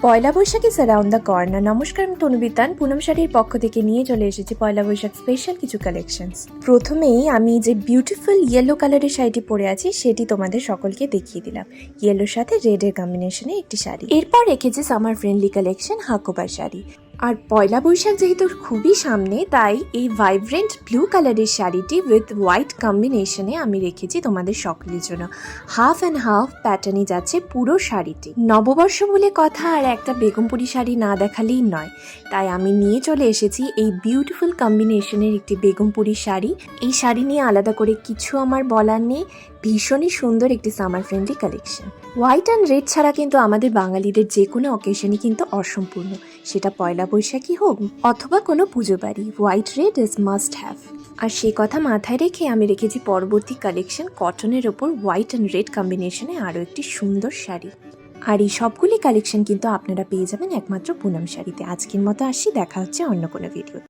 Poila Baishakhi surround the corner. নমস্কার, আমি তনু বিতান পুনম শাড়ির পক্ষ থেকে নিয়ে চলে এসেছি পয়লা বৈশাখ স্পেশাল কিছু কালেকশনস। প্রথমেই আমি যে বিউটিফুল ইয়েলো কালারের শাড়িটি পরে আছি সেটি তোমাদের সকলকে দেখিয়ে দিলাম। ইয়েলোর সাথে রেডের কম্বিনেশনে একটি শাড়ি। এরপর রেখেছি সামার ফ্রেন্ডলি কালেকশন হাকোবার শাড়ি। আর পয়লা বৈশাখ যেহেতু খুবই সামনে, তাই এই ভাইব্রেন্ট ব্লু কালারের শাড়িটি উইথ হোয়াইট কম্বিনেশনে আমি রেখেছি তোমাদের সকলের জন্য। হাফ অ্যান্ড হাফ প্যাটার্নে যাচ্ছে পুরো শাড়িটি। নববর্ষ বলে কথা, আর একটা বেগমপুরি শাড়ি না দেখালেই নয়, তাই আমি নিয়ে চলে এসেছি এই বিউটিফুল কম্বিনেশনের একটি বেগমপুরি শাড়ি। এই শাড়ি নিয়ে আলাদা করে কিছু আমার বলার নেই, ভীষণই সুন্দর একটি summer friendly collection. White and red ছাড়া কিন্তু আমাদের বাঙালিদের যে কোনো অকেশনই কিন্তু অসম্পূর্ণ, সেটা পয়লা বৈশাখী হোক অথবা কোনো পুজো বাড়ি, white red is must have. আর সেই কথা মাথায় রেখে আমি রেখেছি পরবর্তী কালেকশন কটনের ওপর হোয়াইট অ্যান্ড রেড কম্বিনেশনে আরও একটি সুন্দর শাড়ি। আর এই সবগুলি কালেকশন কিন্তু আপনারা পেয়ে যাবেন একমাত্র পুনম শাড়িতে। আজকের মতো আসি, দেখা হচ্ছে অন্য কোনো ভিডিও।